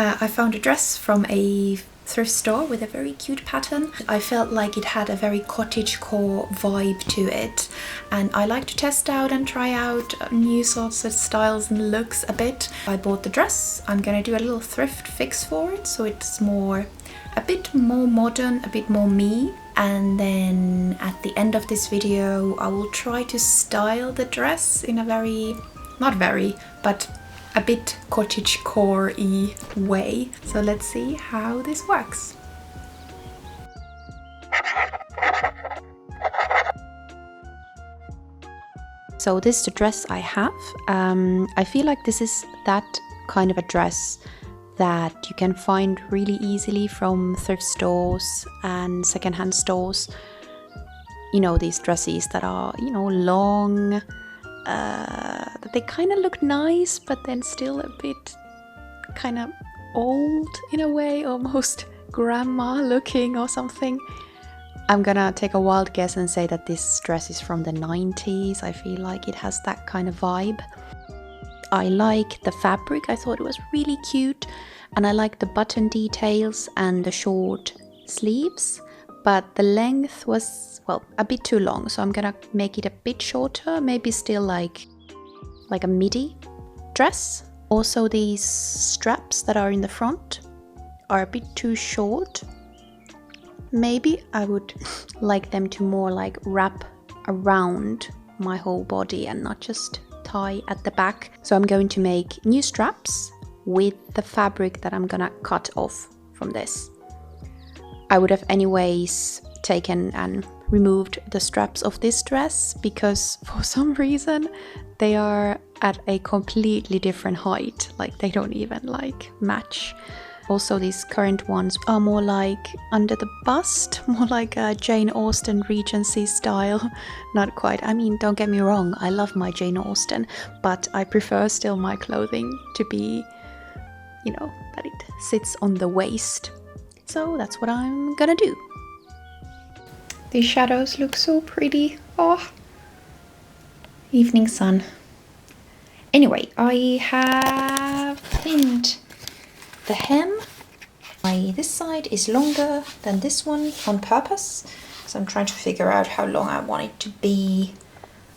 I found a dress from a thrift store with a very cute pattern. I felt like it had a very cottagecore vibe to it, and I like to test out and try out new sorts of styles and looks a bit. I bought the dress. I'm gonna do a little thrift fix for it, so it's a bit more modern, a bit more me. And then at the end of this video, I will try to style the dress in a but a bit cottagecore-y way. So let's see how this works. So this is the dress I have. I feel like this is that kind of a dress that you can find really easily from thrift stores and secondhand stores. You know, these dresses that are, you know, long, that they kind of look nice, but then still a bit kind of old in a way, almost grandma looking or something. I'm gonna take a wild guess and say that this dress is from the 90s. I feel like it has that kind of vibe. I like the fabric. I thought it was really cute, and I like the button details and the short sleeves, but the length was, well, a bit too long, so I'm gonna make it a bit shorter, maybe still like a midi dress. Also, these straps that are in the front are a bit too short. Maybe I would like them to more like wrap around my whole body and not just tie at the back. So I'm going to make new straps with the fabric that I'm gonna cut off from this. I would have anyways taken and removed the straps of this dress because for some reason they are at a completely different height, like they don't even like match. Also, these current ones are more like under the bust, more like a Jane Austen Regency style. Not quite. I mean, don't get me wrong, I love my Jane Austen, but I prefer still my clothing to be, you know, that it sits on the waist. So that's what I'm gonna do. These shadows look so pretty. Oh, evening sun. Anyway, I have pinned the hem. This side is longer than this one on purpose, so I'm trying to figure out how long I want it to be.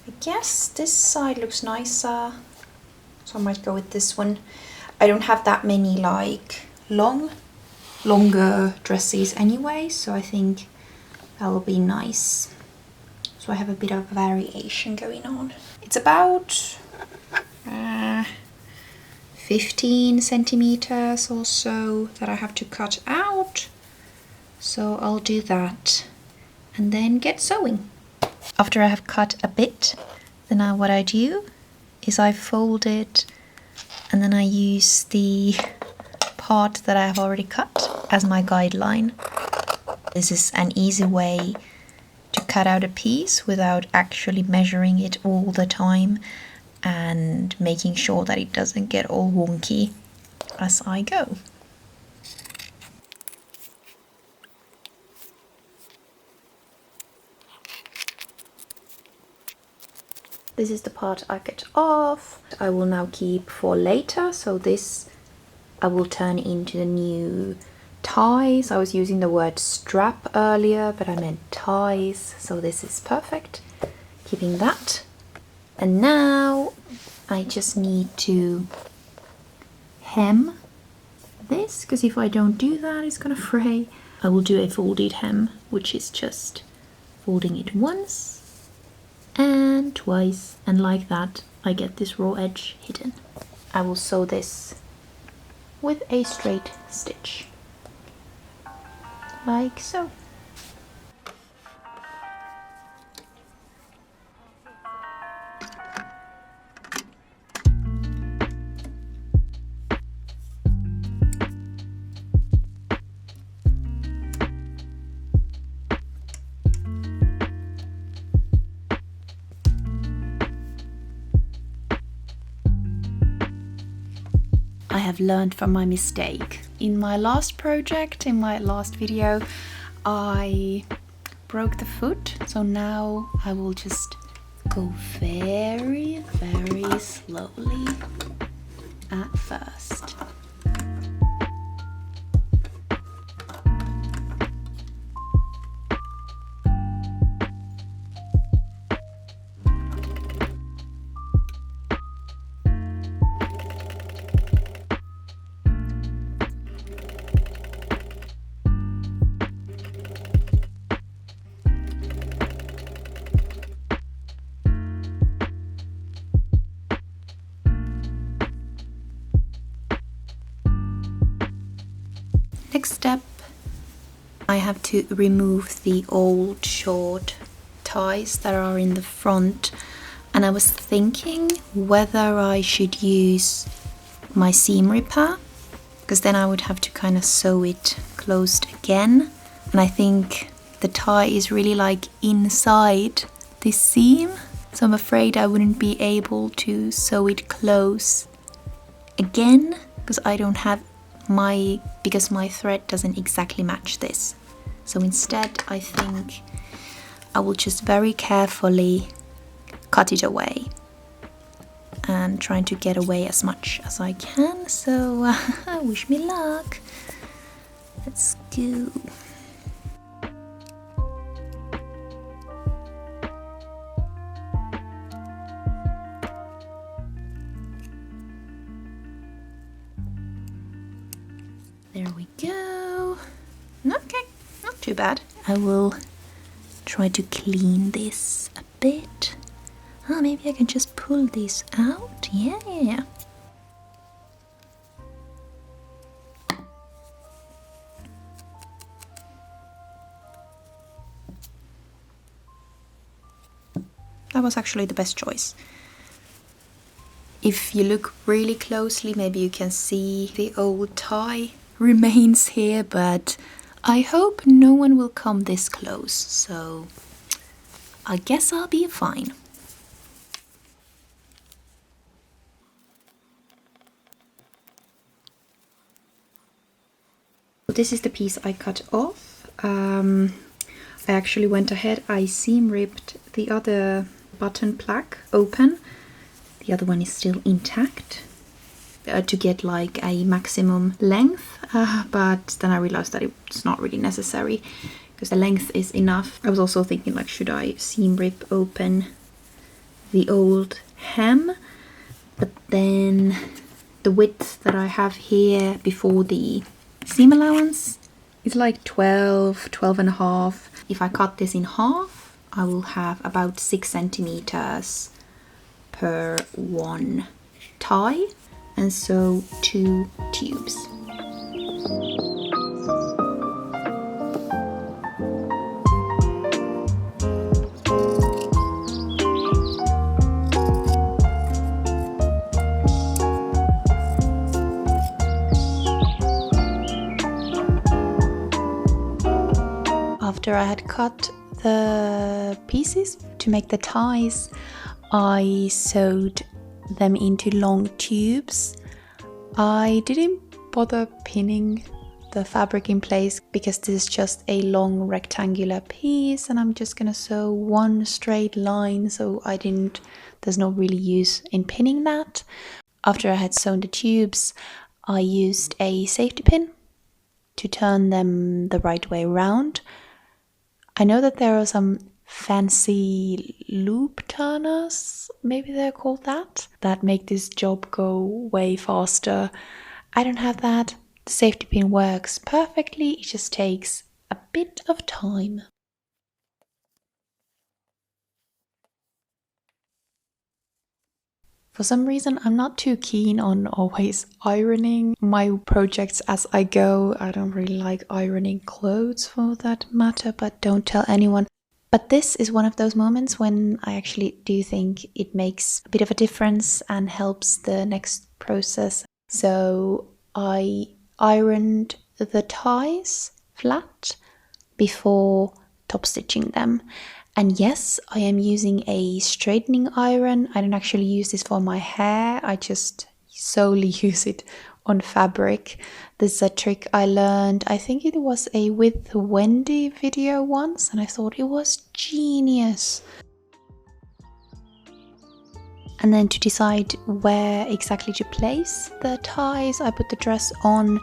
I guess this side looks nicer, so I might go with this one. I don't have that many like longer dresses anyway, so I think that will be nice. So I have a bit of variation going on. It's about 15 centimeters or so that I have to cut out. So I'll do that and then get sewing. After I have cut a bit, then what I do is I fold it and then I use the part that I have already cut as my guideline. This is an easy way to cut out a piece without actually measuring it all the time and making sure that it doesn't get all wonky as I go. This is the part I cut off. I will now keep for later, so this I will turn into the new ties. I was using the word strap earlier, but I meant ties, so this is perfect. Keeping that. And now I just need to hem this, because if I don't do that, it's gonna fray. I will do a folded hem, which is just folding it once and twice, and like that I get this raw edge hidden. I will sew this with a straight stitch, like so. I have learned from my mistake. In my last project, in my last video, I broke the foot, so now I will just go very, very slowly at first. Next step, I have to remove the old short ties that are in the front, and I was thinking whether I should use my seam ripper, because then I would have to kind of sew it closed again, and I think the tie is really like inside this seam, so I'm afraid I wouldn't be able to sew it close again because I don't have because my thread doesn't exactly match this. So instead I think I will just very carefully cut it away and trying to get away as much as I can. So wish me luck. Let's go. There we go. Okay, not too bad. I will try to clean this a bit. Oh, maybe I can just pull this out. Yeah. That was actually the best choice. If you look really closely, maybe you can see the old tie remains here, but I hope no one will come this close, so I guess I'll be fine. This is the piece I cut off. I actually went ahead, I seam ripped the other button plaque open. The other one is still intact to get like a maximum length, but then I realized that it's not really necessary because the length is enough. I was also thinking like, should I seam rip open the old hem? But then the width that I have here before the seam allowance is like 12 and a half. If I cut this in half, I will have about 6 centimeters per one tie, and so 2 tubes. After I had cut the pieces to make the ties, I sewed them into long tubes. I didn't bother pinning the fabric in place because this is just a long rectangular piece and I'm just gonna sew one straight line, so there's no really use in pinning that. After I had sewn the tubes, I used a safety pin to turn them the right way around. I know that there are some fancy loop turners, maybe they're called that make this job go way faster. I don't have that. The safety pin works perfectly, it just takes a bit of time. For some reason, I'm not too keen on always ironing my projects as I go. I don't really like ironing clothes for that matter, but don't tell anyone. But this is one of those moments when I actually do think it makes a bit of a difference and helps the next process. So I ironed the ties flat before top stitching them. And yes, I am using a straightening iron. I don't actually use this for my hair. I just solely use it on fabric. This is a trick I learned. I think it was a With Wendy video once, and I thought it was genius. And then to decide where exactly to place the ties, I put the dress on,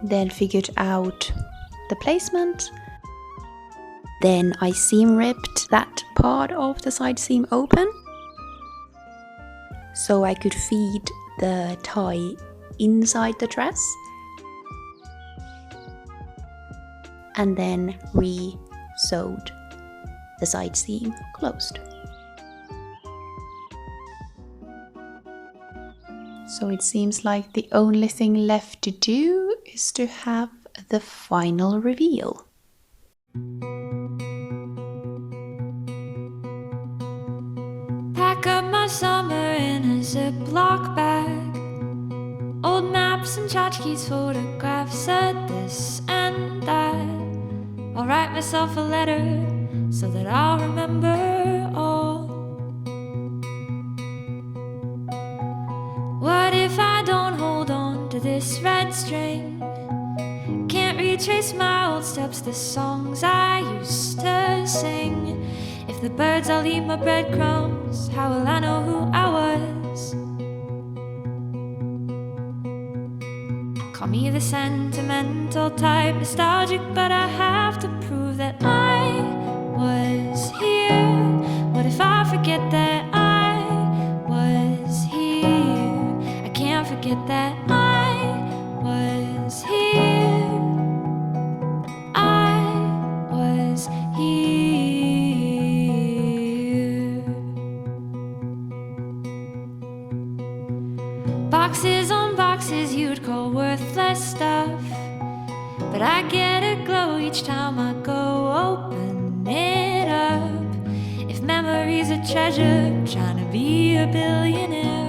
then figured out the placement. Then I seam ripped that part of the side seam open so I could feed the tie inside the dress, and then re-sewed the side seam closed. So it seems like the only thing left to do is to have the final reveal. Pack up my summer in a Ziploc bag. Old maps and tchotchkes, photographs at this and that. I'll write myself a letter so that I'll remember all. What if I don't hold on to this red string? Can't retrace my old steps, the songs I used to sing. If the birds all eat my breadcrumbs, how will I know who I was? Call me the sentimental type, nostalgic, but I have to prove that I was here. What if I forget that I was here? I can't forget that I was here. I was here. Boxes on boxes you'd call worthless stuff, but I get a glow each time I go open it up. If memory's a treasure, I'm trying to be a billionaire.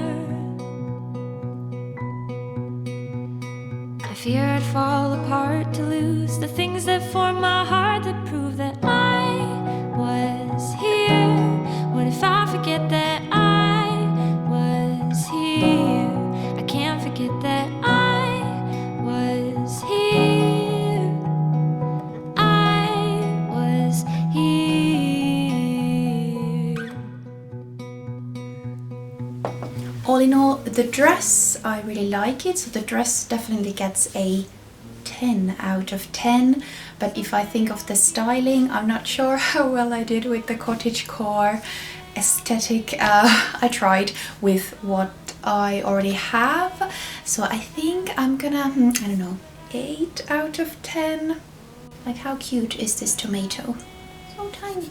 I fear I'd fall apart to lose the things that form my heart, that prove that I was here. What if I forget that I was here? I can't forget that I was here. I was here. All in all, the dress, I really like it. So the dress definitely gets a 10 out of 10. But if I think of the styling, I'm not sure how well I did with the cottagecore aesthetic. I tried with what I already have. So I think I'm gonna, I don't know, 8 out of 10. Like, how cute is this tomato? So tiny.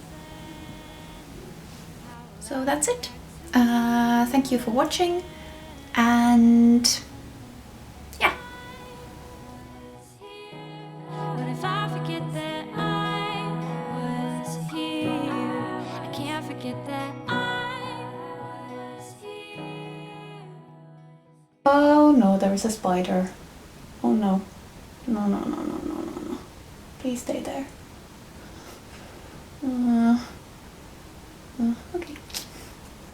So that's it. Thank you for watching, and yeah. What if I forget that I was here? I can't forget that I was here. Oh no, there is a spider. Oh no. No, no, no, no, no, no, no. Please stay there.